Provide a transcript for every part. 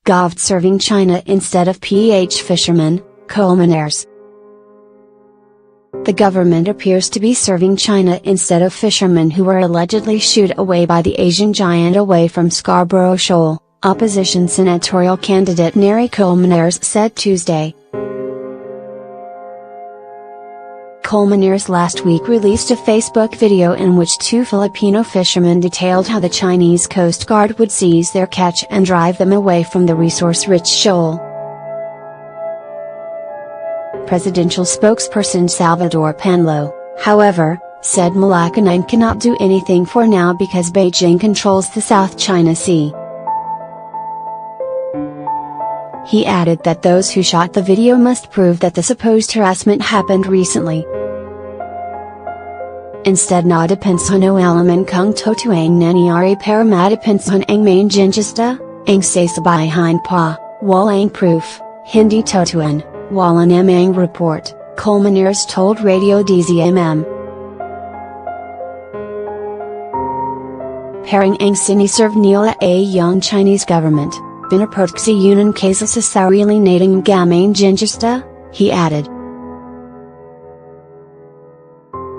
Govt serving China instead of fishermen, Colmenares. The government appears to be serving China instead of fishermen who were allegedly shooed away by the Asian giant away from Scarborough Shoal, opposition senatorial candidate Neri Colmenares said Tuesday. Colmenares last week released a Facebook video in which two Filipino fishermen detailed how the Chinese Coast Guard would seize their catch and drive them away from the resource-rich shoal. Presidential spokesperson Salvador Panlo, however, said Malacanang cannot do anything for now because Beijing controls the South China Sea. He added that those who shot the video must prove that the supposed harassment happened recently. Instead nadapanson o alaman kung totoang nangyari para madapanson ang main ginjista, ang sasabayhin pa, walang proof, hindi totoan, walang namang report, Colmenares told Radio DZMM. Parang ang siniserve nila a young Chinese government, binapurtksi yunan kaysa sa sarili nating gamang ginjista, he added.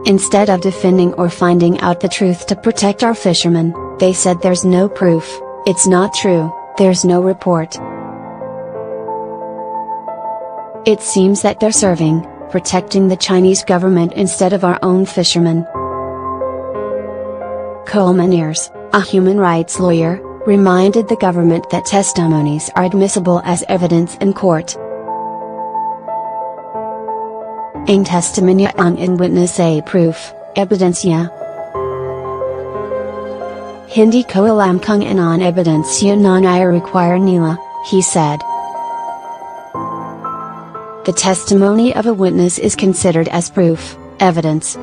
Instead of defending or finding out the truth to protect our fishermen, they said there's no proof, it's not true, there's no report. It seems that they're serving, protecting the Chinese government instead of our own fishermen. Colmenares, a human rights lawyer, reminded the government that testimonies are admissible as evidence in court. Ang testimonya ang in witness a proof, ebidensya. Hindi ko alam kung anong ebidensya non I require nila, he said. The testimony of a witness is considered as proof, evidence.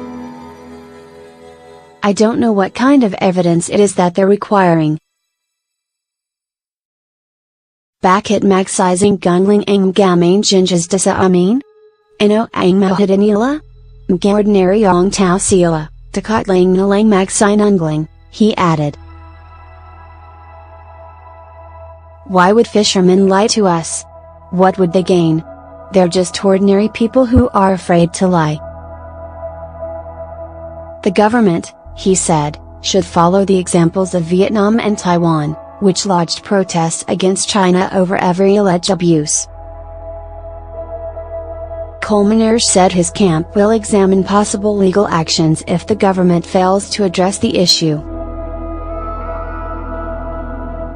I don't know what kind of evidence it is that they're requiring. Bakit magsising gunling ang gamang ginjista sa amin? Ano ang mahida nila? Mgordinary ang tao sila, takatlang nilang magsinungling, he added. Why would fishermen lie to us? What would they gain? They're just ordinary people who are afraid to lie. The government, he said, should follow the examples of Vietnam and Taiwan, which lodged protests against China over every alleged abuse. Colmenares said his camp will examine possible legal actions if the government fails to address the issue.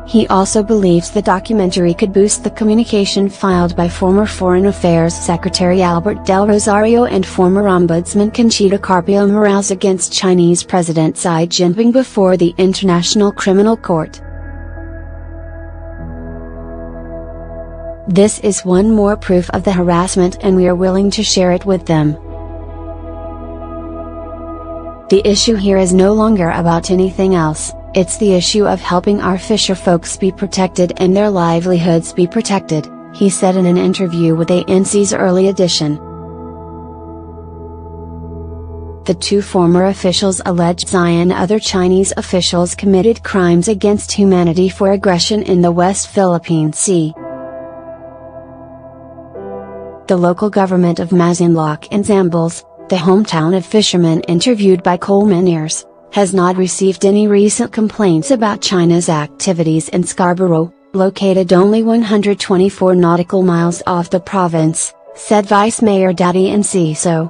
He also believes the documentary could boost the communication filed by former Foreign Affairs Secretary Albert Del Rosario and former Ombudsman Conchita Carpio Morales against Chinese President Xi Jinping before the International Criminal Court. This is one more proof of the harassment and we are willing to share it with them. The issue here is no longer about anything else, it's the issue of helping our fisher folks be protected and their livelihoods be protected, he said in an interview with ANC's Early Edition. The two former officials alleged Xi and other Chinese officials committed crimes against humanity for aggression in the West Philippine Sea. The local government of Masinloc and Zambales, the hometown of fishermen interviewed by Colmenares, has not received any recent complaints about China's activities in Scarborough, located only 124 nautical miles off the province, said Vice Mayor Daddy Enciso.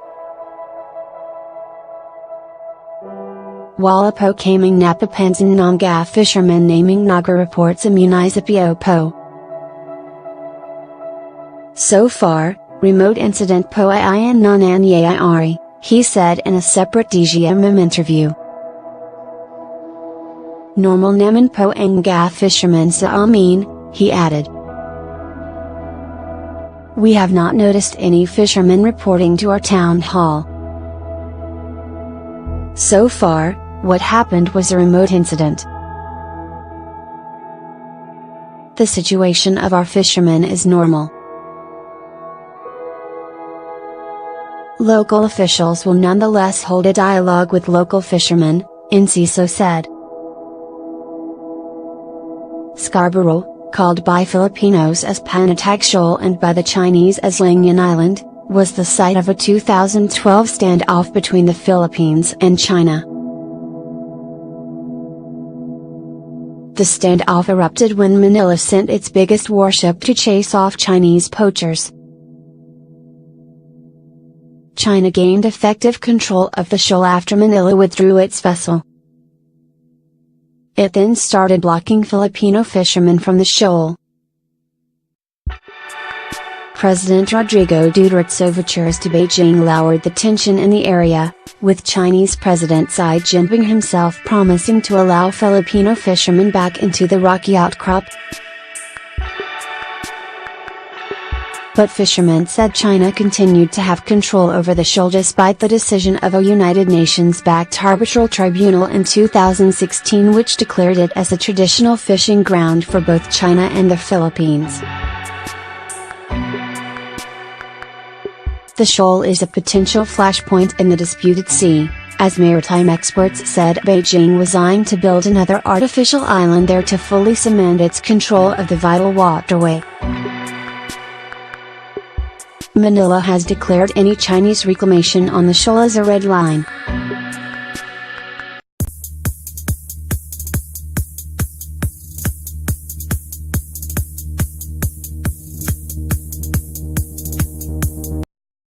Wala po kaming napapansin ng mga fishermen naming naga-report sa munisipyo po. So far, remote incident po ay nangyayari, he said in a separate DZMM interview. Normal naman po ang mga fishermen sa amin, he added. We have not noticed any fishermen reporting to our town hall. So far, what happened was a remote incident. The situation of our fishermen is normal. Local officials will nonetheless hold a dialogue with local fishermen, Enciso said. Scarborough, called by Filipinos as Panatag Shoal and by the Chinese as Lingyan Island, was the site of a 2012 standoff between the Philippines and China. The standoff erupted when Manila sent its biggest warship to chase off Chinese poachers. China gained effective control of the shoal after Manila withdrew its vessel. It then started blocking Filipino fishermen from the shoal. President Rodrigo Duterte's overtures to Beijing lowered the tension in the area, with Chinese President Xi Jinping himself promising to allow Filipino fishermen back into the rocky outcrop. But fishermen said China continued to have control over the shoal despite the decision of a United Nations-backed arbitral tribunal in 2016 which declared it as a traditional fishing ground for both China and the Philippines. The shoal is a potential flashpoint in the disputed sea, as maritime experts said Beijing was eyeing to build another artificial island there to fully cement its control of the vital waterway. Manila has declared any Chinese reclamation on the shoal as a red line.